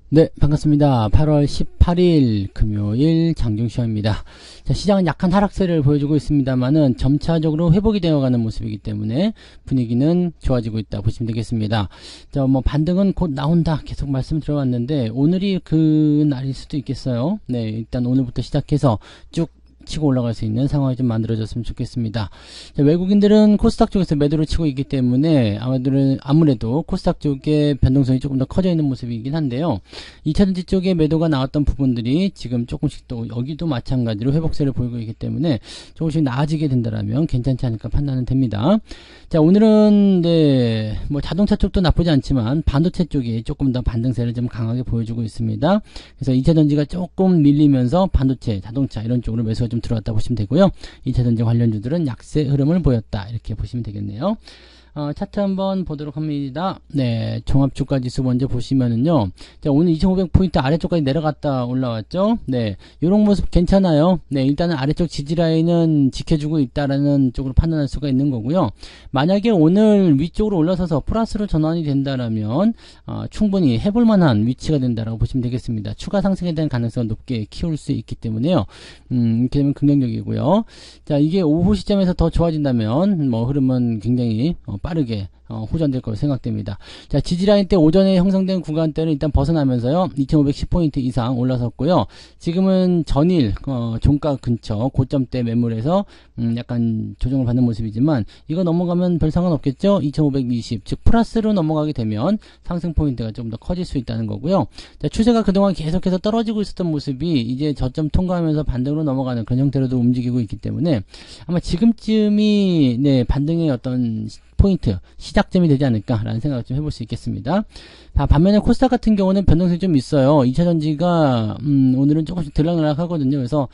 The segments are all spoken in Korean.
네, 반갑습니다. 8월 18일 금요일 장중시황입니다. 자, 시장은 약한 하락세를 보여주고 있습니다만은 점차적으로 회복이 되어가는 모습이기 때문에 분위기는 좋아지고 있다 보시면 되겠습니다. 자, 반등은 곧 나온다 계속 말씀드려왔는데 오늘이 그 날일 수도 있겠어요. 네, 일단 오늘부터 시작해서 쭉 치고 올라갈 수 있는 상황이 좀 만들어졌으면 좋겠습니다. 자, 외국인들은 코스닥 쪽에서 매도를 치고 있기 때문에 아무래도 코스닥 쪽에 변동성이 조금 더 커져 있는 모습이긴 한데요. 2차전지 쪽에 매도가 나왔던 부분들이 지금 조금씩 또 여기도 마찬가지로 회복세를 보이고 있기 때문에 조금씩 나아지게 된다라면 괜찮지 않을까 판단은 됩니다. 자, 오늘은 네, 자동차 쪽도 나쁘지 않지만 반도체 쪽이 조금 더 반등세를 좀 강하게 보여주고 있습니다. 그래서 2차전지가 조금 밀리면서 반도체, 자동차 이런 쪽으로 매수가 좀 들어왔다 보시면 되고요. 2차전지 관련주들은 약세 흐름을 보였다 이렇게 보시면 되겠네요. 차트 한번 보도록 합니다. 네, 종합주가지수 먼저 보시면은요. 자, 오늘 2500포인트 아래쪽까지 내려갔다 올라왔죠. 네, 요런 모습 괜찮아요. 네, 일단은 아래쪽 지지라인은 지켜주고 있다라는 쪽으로 판단할 수가 있는 거고요. 만약에 오늘 위쪽으로 올라서서 플러스로 전환이 된다라면 충분히 해볼 만한 위치가 된다라고 보시면 되겠습니다. 추가 상승에 대한 가능성을 높게 키울 수 있기 때문에요. 이렇게 되면 긍정적이고요. 자, 이게 오후 시점에서 더 좋아진다면 흐름은 굉장히 빠르게 호전될 거로 생각됩니다. 자, 지지라인 때 오전에 형성된 구간대는 일단 벗어나면서요 2510포인트 이상 올라섰고요. 지금은 전일 종가 근처 고점대 매물에서 약간 조정을 받는 모습이지만 이거 넘어가면 별 상관없겠죠. 2520 즉 플러스로 넘어가게 되면 상승 포인트가 좀 더 커질 수 있다는 거고요. 자, 추세가 그동안 계속해서 떨어지고 있었던 모습이 이제 저점 통과하면서 반등으로 넘어가는 그런 형태로도 움직이고 있기 때문에 아마 지금쯤이 네, 반등의 어떤 포인트, 시작점이 되지 않을까라는 생각을 좀 해볼 수 있겠습니다. 반면에 코스닥 같은 경우는 변동성이 좀 있어요. 2차전지가 오늘은 조금씩 들락날락 하거든요. 그래서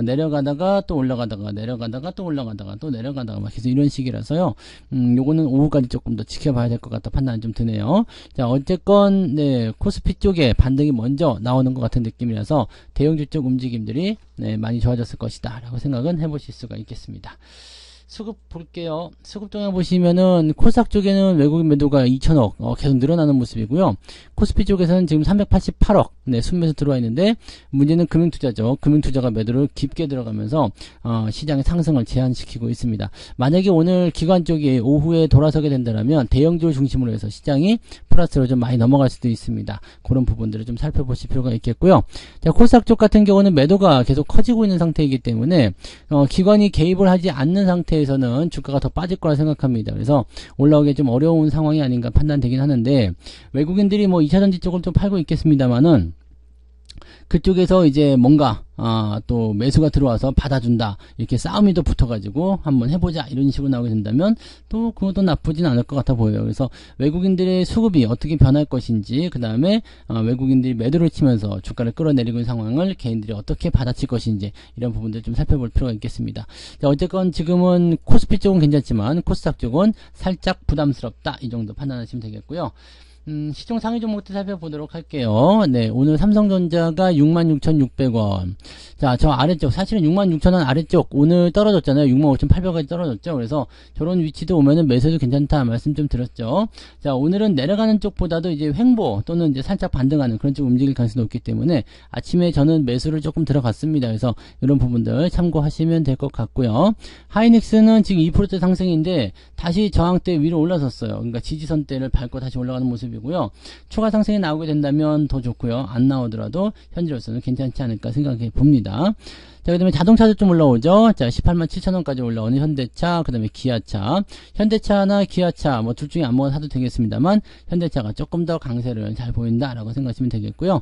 내려가다가 또 올라가다가 내려가다가 또 올라가다가 또 내려가다가 막 계속 이런 식이라서요. 요거는 오후까지 조금 더 지켜봐야 될 것 같다 판단이 좀 드네요. 자, 어쨌건 네, 코스피 쪽에 반등이 먼저 나오는 것 같은 느낌이라서 대형주 쪽 움직임들이 네, 많이 좋아졌을 것이다 라고 생각은 해보실 수가 있겠습니다. 수급 볼게요. 수급 동향 보시면은 코스닥 쪽에는 외국인 매도가 2천억 계속 늘어나는 모습이고요. 코스피 쪽에서는 지금 388억 네, 순매수 들어와 있는데 문제는 금융투자죠. 금융투자가 매도를 깊게 들어가면서 시장의 상승을 제한시키고 있습니다. 만약에 오늘 기관 쪽이 오후에 돌아서게 된다면 대형주를 중심으로 해서 시장이 플러스로 좀 많이 넘어갈 수도 있습니다. 그런 부분들을 좀 살펴보실 필요가 있겠고요. 자, 코스닥 쪽 같은 경우는 매도가 계속 커지고 있는 상태이기 때문에 기관이 개입을 하지 않는 상태에서는 주가가 더 빠질 거라 생각합니다. 그래서 올라오기 좀 어려운 상황이 아닌가 판단되긴 하는데 외국인들이 2차전지 쪽을 좀 팔고 있겠습니다만은 그쪽에서 이제 뭔가 또 매수가 들어와서 받아준다 이렇게 싸움이 더 붙어가지고 한번 해보자 이런 식으로 나오게 된다면 또 그것도 나쁘진 않을 것 같아 보여요. 그래서 외국인들의 수급이 어떻게 변할 것인지 그 다음에 외국인들이 매도를 치면서 주가를 끌어내리고 있는 상황을 개인들이 어떻게 받아칠 것인지 이런 부분들 좀 살펴볼 필요가 있겠습니다. 자, 어쨌건 지금은 코스피 쪽은 괜찮지만 코스닥 쪽은 살짝 부담스럽다 이 정도 판단하시면 되겠고요. 시총 상위 종목들 살펴보도록 할게요. 네, 오늘 삼성전자가 66,600원. 자, 저 아래쪽, 사실은 66,000원 아래쪽, 오늘 떨어졌잖아요. 65,800원까지 떨어졌죠. 그래서 저런 위치도 오면은 매수도 괜찮다 말씀 좀 드렸죠. 자, 오늘은 내려가는 쪽보다도 이제 횡보 또는 이제 살짝 반등하는 그런 쪽 움직일 가능성이 높기 때문에 아침에 저는 매수를 조금 들어갔습니다. 그래서 이런 부분들 참고하시면 될 것 같고요. 하이닉스는 지금 2% 상승인데 다시 저항대 위로 올라섰어요. 그러니까 지지선대를 밟고 다시 올라가는 모습 이고요. 추가 상승이 나오게 된다면 더 좋고요. 안 나오더라도 현재로서는 괜찮지 않을까 생각해 봅니다. 자, 그 다음에 자동차도 좀 올라오죠. 자, 187,000원까지 올라오는 현대차, 그 다음에 기아차. 현대차나 기아차, 둘 중에 아무거나 사도 되겠습니다만, 현대차가 조금 더 강세를 잘 보인다라고 생각하시면 되겠고요.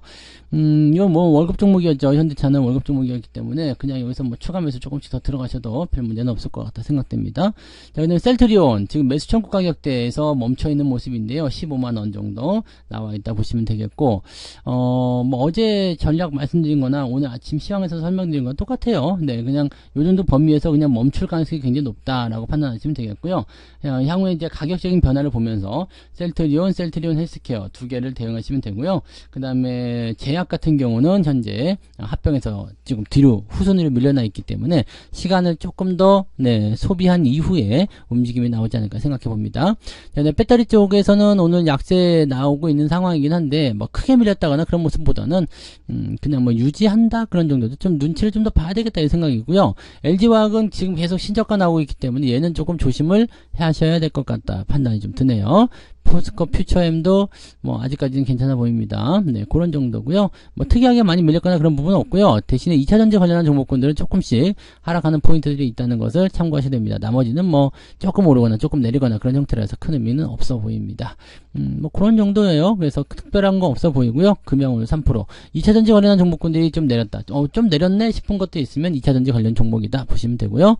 이거 월급 종목이었죠. 현대차는 월급 종목이었기 때문에, 그냥 여기서 추가 매수 조금씩 더 들어가셔도 별 문제는 없을 것 같다 생각됩니다. 자, 그 다음에 셀트리온, 지금 매수 청구 가격대에서 멈춰있는 모습인데요. 15만원 정도 나와 있다 보시면 되겠고, 어제 전략 말씀드린 거나 오늘 아침 시황에서 설명드린 건 똑같아요. 네, 그냥 요 정도 범위에서 그냥 멈출 가능성이 굉장히 높다라고 판단하시면 되겠고요. 향후에 이제 가격적인 변화를 보면서 셀트리온 헬스케어 두 개를 대응하시면 되고요. 그 다음에 제약 같은 경우는 현재 합병해서 지금 뒤로 후순위로 밀려나 있기 때문에 시간을 조금 더 소비한 이후에 움직임이 나오지 않을까 생각해 봅니다. 배터리 쪽에서는 오늘 약세 나오고 있는 상황이긴 한데 뭐 크게 밀렸다거나 그런 모습보다는 그냥 뭐 유지한다 그런 정도도 좀 눈치를 좀 더 봐야 되겠다 이 생각이고요. LG화학은 지금 계속 신저가 나오고 있기 때문에 얘는 조금 조심을 하셔야 될 것 같다 판단이 좀 드네요. 포스코 퓨처엠도 뭐 아직까지는 괜찮아 보입니다. 네, 그런 정도고요. 뭐 특이하게 많이 밀렸거나 그런 부분은 없고요. 대신에 2차전지 관련한 종목군들은 조금씩 하락하는 포인트들이 있다는 것을 참고하셔야 됩니다. 나머지는 뭐 조금 오르거나 조금 내리거나 그런 형태라서 큰 의미는 없어 보입니다. 뭐 그런 정도예요. 그래서 특별한 거 없어 보이고요. 금양 오늘 3%. 2차전지 관련한 종목군들이 좀 내렸다. 좀 내렸네 싶은 것도 있으면 2차전지 관련 종목이다 보시면 되고요.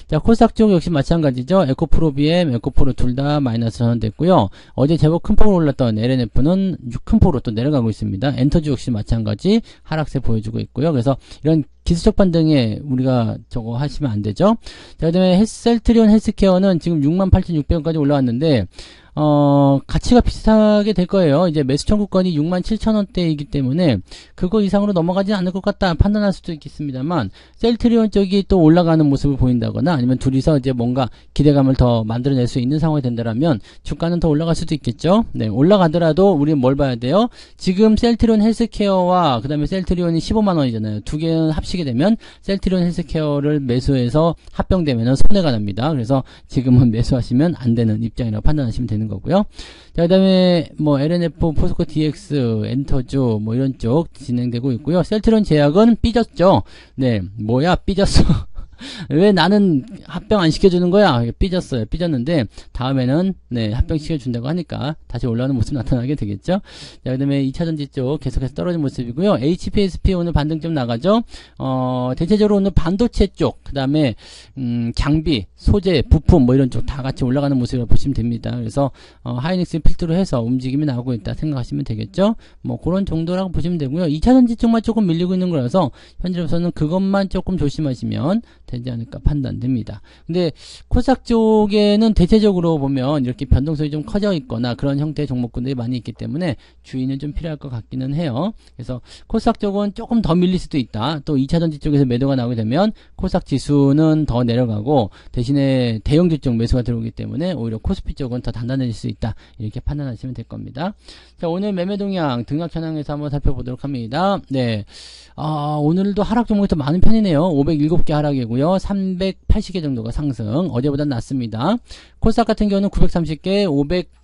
자, 코스닥 쪽 역시 마찬가지죠. 에코프로 BM, 에코프로 둘 다 마이너스 전환됐고요. 어제 제법 큰 폭으로 올랐던 LNF는 큰 폭으로 또 내려가고 있습니다. 엔터주 역시 마찬가지 하락세 보여주고 있고요. 그래서 이런 기술적 반등에 우리가 저거 하시면 안 되죠. 자, 그 다음에 셀트리온 헬스케어는 지금 68,600원까지 올라왔는데 가치가 비슷하게 될 거예요. 이제 매수 청구권이 67,000원대이기 때문에 그거 이상으로 넘어가지 않을 것 같다 판단할 수도 있겠습니다만 셀트리온 쪽이 또 올라가는 모습을 보인다거나 아니면 둘이서 이제 뭔가 기대감을 더 만들어낼 수 있는 상황이 된다라면 주가는 더 올라갈 수도 있겠죠. 네, 올라가더라도 우리는 뭘 봐야 돼요? 지금 셀트리온 헬스케어와 그 다음에 셀트리온이 15만원이잖아요. 두 개는 합치게 되면 셀트리온 헬스케어를 매수해서 합병되면 손해가 납니다. 그래서 지금은 매수하시면 안 되는 입장이라고 판단하시면 되는 거고요. 자, 그 다음에 뭐 LNF, 포스코 DX, 엔터주 뭐 이런 쪽 진행되고 있고요. 셀트리온 제약은 삐졌죠. 네, 뭐야 삐졌어. 왜 나는 합병 안 시켜주는 거야? 삐졌어요. 삐졌는데 다음에는 합병 시켜준다고 하니까 다시 올라오는 모습 나타나게 되겠죠. 자, 그 다음에 2차전지 쪽 계속해서 떨어진 모습이고요. HPSP 오늘 반등 좀 나가죠. 대체적으로 오늘 반도체 쪽, 그 다음에 장비, 소재, 부품 뭐 이런 쪽 다 같이 올라가는 모습을 보시면 됩니다. 그래서 하이닉스 필두로 해서 움직임이 나오고 있다 생각하시면 되겠죠. 뭐 그런 정도라고 보시면 되고요. 2차전지 쪽만 조금 밀리고 있는 거라서 현재로서는 그것만 조금 조심하시면 되지 않을까 판단됩니다. 근데 코스닥 쪽에는 대체적으로 보면 이렇게 변동성이 좀 커져 있거나 그런 형태의 종목군들이 많이 있기 때문에 주의는 좀 필요할 것 같기는 해요. 그래서 코스닥 쪽은 조금 더 밀릴 수도 있다. 또 2차전지 쪽에서 매도가 나오게 되면 코스닥 지수는 더 내려가고 대신에 대형주 쪽 매수가 들어오기 때문에 오히려 코스피 쪽은 더 단단해질 수 있다. 이렇게 판단하시면 될 겁니다. 자, 오늘 매매 동향 등락 현황에서 한번 살펴보도록 합니다. 네. 오늘도 하락 종목이 더 많은 편이네요. 507개 하락이고요. 380개 정도가 상승. 어제보다 낮습니다. 코스닥 같은 경우는 930개,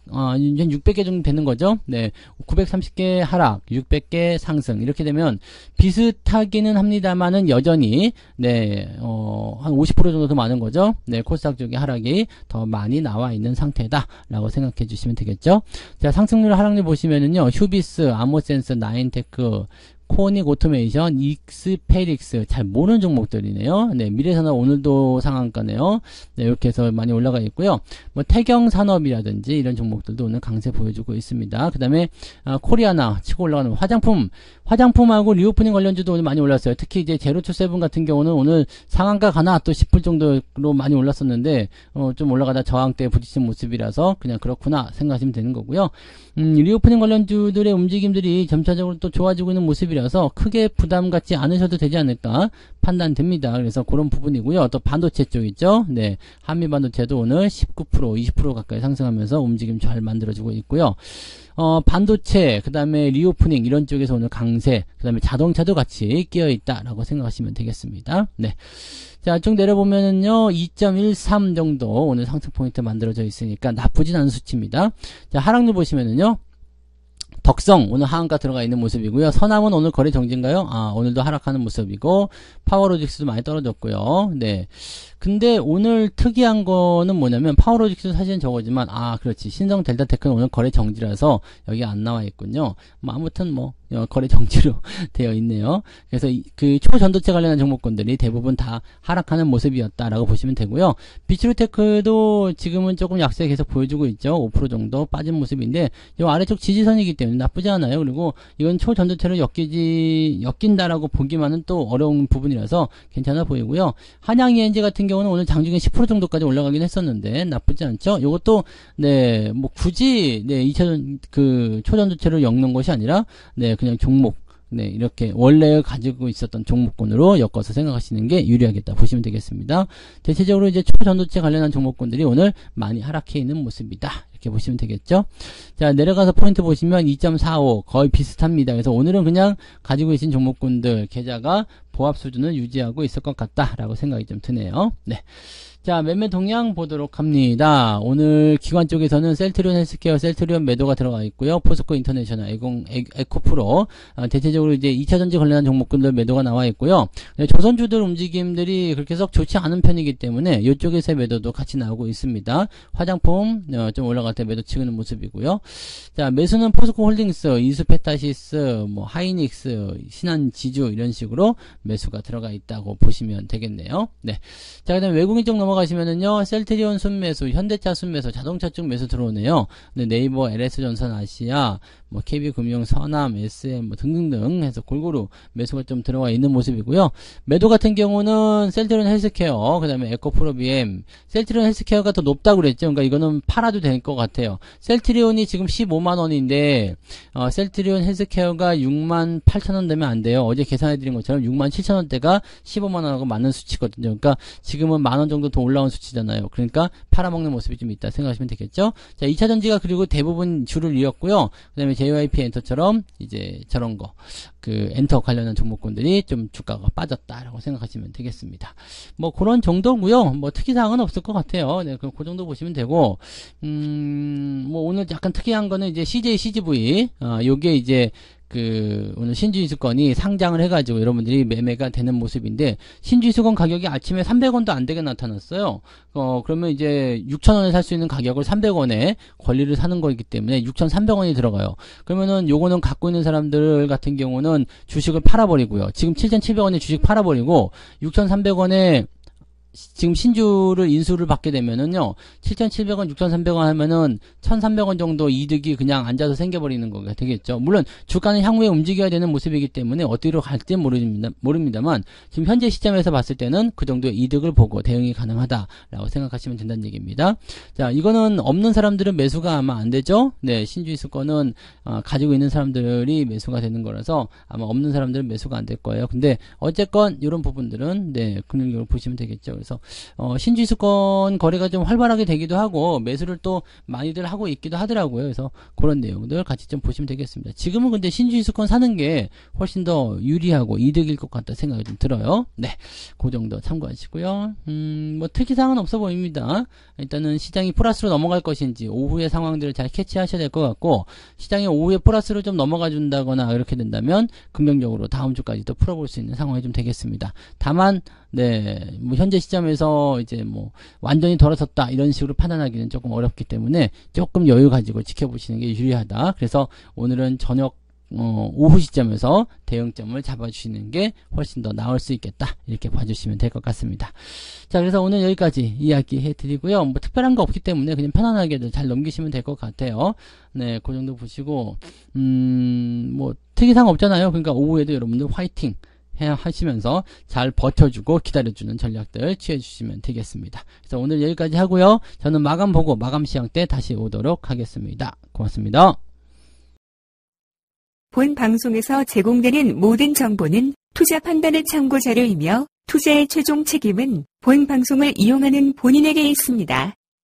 600개 정도 되는 거죠. 네. 930개 하락, 600개 상승. 이렇게 되면 비슷하기는 합니다만은 여전히, 한 50% 정도 더 많은 거죠. 네. 코스닥 쪽의 하락이 더 많이 나와 있는 상태다. 라고 생각해 주시면 되겠죠. 자, 상승률 하락률 보시면은요. 휴비스, 아모센스, 나인테크, 코닉 오토메이션, 익스페릭스 잘 모르는 종목들이네요. 네, 미래산업 오늘도 상한가네요. 네, 이렇게 해서 많이 올라가 있고요. 뭐 태경산업이라든지 이런 종목들도 오늘 강세 보여주고 있습니다. 그 다음에 코리아나 치고 올라가는 화장품하고 리오프닝 관련주도 오늘 많이 올랐어요. 특히 이제 제로투세븐 같은 경우는 오늘 상한가 가나 또 싶을 정도로 많이 올랐었는데 좀 올라가다 저항대에 부딪힌 모습이라서 그냥 그렇구나 생각하시면 되는 거고요. 리오프닝 관련주들의 움직임들이 점차적으로 또 좋아지고 있는 모습이라서 크게 부담 갖지 않으셔도 되지 않을까 판단됩니다. 그래서 그런 부분이고요. 또 반도체 쪽 있죠. 네, 한미 반도체도 오늘 19%, 20% 가까이 상승하면서 움직임 잘 만들어주고 있고요. 반도체, 그 다음에 리오프닝 이런 쪽에서 오늘 강세, 그 다음에 자동차도 같이 끼어 있다라고 생각하시면 되겠습니다. 네. 자, 쭉 내려보면은요, 2.13 정도 오늘 상승 포인트 만들어져 있으니까 나쁘진 않은 수치입니다. 자, 하락률 보시면은요, 덕성 오늘 하한가 들어가 있는 모습이고요. 서남은 오늘 거래 정지인가요? 오늘도 하락하는 모습이고 파워로직스도 많이 떨어졌고요. 네. 근데 오늘 특이한 거는 뭐냐면 파워로직스 사실은 저거지만 그렇지. 신성 델타테크는 오늘 거래 정지라서 여기 안 나와 있군요. 뭐 아무튼 거래 정지로 되어 있네요. 그래서 그 초전도체 관련한 종목군들이 대부분 다 하락하는 모습이었다라고 보시면 되고요. 비츠루테크도 지금은 조금 약세 계속 보여주고 있죠. 5% 정도 빠진 모습인데 이 아래쪽 지지선이기 때문에 나쁘지 않아요. 그리고 이건 초전도체로 엮인다라고 보기만은 또 어려운 부분이라서 괜찮아 보이고요. 한양 ENG 같은 경우는 오늘 장중에 10% 정도까지 올라가긴 했었는데 나쁘지 않죠. 요것도 네, 뭐 굳이 네, 2차전 그 초전도체로 엮는 것이 아니라 네, 그냥 종목 네, 이렇게 원래 가지고 있었던 종목군으로 엮어서 생각하시는 게 유리하겠다 보시면 되겠습니다. 대체적으로 이제 초전도체 관련한 종목군들이 오늘 많이 하락해 있는 모습이다. 이렇게 보시면 되겠죠. 자, 내려가서 포인트 보시면 2.45 거의 비슷합니다. 그래서 오늘은 그냥 가지고 계신 종목군들 계좌가 보합 수준을 유지하고 있을 것 같다라고 생각이 좀 드네요. 네. 자, 매매 동향 보도록 합니다. 오늘 기관 쪽에서는 셀트리온 헬스케어, 셀트리온 매도가 들어가 있고요. 포스코 인터내셔널, 에코프로, 대체적으로 이제 2차전지 관련한 종목군들 매도가 나와 있고요. 네, 조선주들 움직임들이 그렇게 썩 좋지 않은 편이기 때문에 이쪽에서의 매도도 같이 나오고 있습니다. 화장품, 좀 올라갈 때 매도 치는 모습이고요. 자, 매수는 포스코 홀딩스, 이수페타시스, 뭐, 하이닉스, 신한지주 이런 식으로 매수가 들어가 있다고 보시면 되겠네요. 네. 자, 그 다음에 외국인 쪽 넘어가시면은요, 셀트리온 순매수, 현대차 순매수, 자동차 쪽 매수 들어오네요. 네, 네이버, LS전선 아시아, 뭐, KB금융, 서남, SM, 뭐, 등등등 해서 골고루 매수가 좀 들어와 있는 모습이고요. 매도 같은 경우는 셀트리온 헬스케어, 그 다음에 에코프로비엠, 셀트리온 헬스케어가 더 높다고 그랬죠. 그러니까 이거는 팔아도 될 것 같아요. 셀트리온이 지금 15만원인데, 셀트리온 헬스케어가 68,000원 되면 안 돼요. 어제 계산해드린 것처럼 67,000원대가 15만원하고 맞는 수치거든요. 그러니까 지금은 만원 정도 더 올라온 수치잖아요. 그러니까 팔아먹는 모습이 좀 있다 생각하시면 되겠죠. 자, 2차전지가 그리고 대부분 줄을 이었고요. 그 다음에 JYP 엔터처럼 이제 저런 거, 그 엔터 관련한 종목군들이 좀 주가가 빠졌다라고 생각하시면 되겠습니다. 뭐 그런 정도고요. 뭐 특이사항은 없을 것 같아요. 네, 그 정도 보시면 되고, 뭐 오늘 약간 특이한 거는 이제 CJ, CGV, 요게 이제 오늘 신주이수건이 상장을 해가지고 여러분들이 매매가 되는 모습인데, 신주이수건 가격이 아침에 300원도 안 되게 나타났어요. 그러면 이제 6,000원에 살 수 있는 가격을 300원에 권리를 사는 거기 때문에 6,300원이 들어가요. 그러면은 요거는 갖고 있는 사람들 같은 경우는 주식을 팔아버리고요. 지금 7,700원에 주식 팔아버리고 6,300원에 지금 신주를 인수를 받게 되면은요, 7,700원, 6,300원 하면은 1,300원 정도 이득이 그냥 앉아서 생겨버리는 거가 되겠죠. 물론 주가는 향후에 움직여야 되는 모습이기 때문에 어디로 갈지 모릅니다만 지금 현재 시점에서 봤을 때는 그 정도의 이득을 보고 대응이 가능하다라고 생각하시면 된다는 얘기입니다. 자, 이거는 없는 사람들은 매수가 아마 안 되죠. 네, 신주이수권은 가지고 있는 사람들이 매수가 되는 거라서 아마 없는 사람들은 매수가 안 될 거예요. 근데 어쨌건 이런 부분들은 네, 금융적으로 보시면 되겠죠. 그래서 신주이수권 거래가 좀 활발하게 되기도 하고 매수를 또 많이들 하고 있기도 하더라고요. 그래서 그런 내용들 같이 좀 보시면 되겠습니다. 지금은 근데 신주이수권 사는 게 훨씬 더 유리하고 이득일 것 같다 생각이 좀 들어요. 네, 그 정도 참고하시고요. 뭐 특이사항은 없어 보입니다. 일단은 시장이 플러스로 넘어갈 것인지 오후의 상황들을 잘 캐치하셔야 될 것 같고, 시장이 오후에 플러스로 좀 넘어가 준다거나 이렇게 된다면 긍정적으로 다음 주까지 또 풀어볼 수 있는 상황이 좀 되겠습니다. 다만 네, 뭐 현재 시점에서 이제 뭐 완전히 돌아섰다 이런 식으로 판단하기는 조금 어렵기 때문에 조금 여유 가지고 지켜보시는 게 유리하다. 그래서 오늘은 저녁 오후 시점에서 대응점을 잡아주시는 게 훨씬 더 나을 수 있겠다, 이렇게 봐주시면 될 것 같습니다. 자, 그래서 오늘 여기까지 이야기 해드리고요. 뭐 특별한 거 없기 때문에 그냥 편안하게 잘 넘기시면 될 것 같아요. 네, 그 정도 보시고 뭐 특이사항 없잖아요. 그러니까 오후에도 여러분들 화이팅 하시면서 잘 버텨주고 기다려주는 전략들 취해주시면 되겠습니다. 그래서 오늘 여기까지 하고요. 저는 마감 보고 마감 시황 때 다시 오도록 하겠습니다. 고맙습니다. 본 방송에서 제공되는 모든 정보는 투자 판단의 참고 자료이며 투자의 최종 책임은 본 방송을 이용하는 본인에게 있습니다.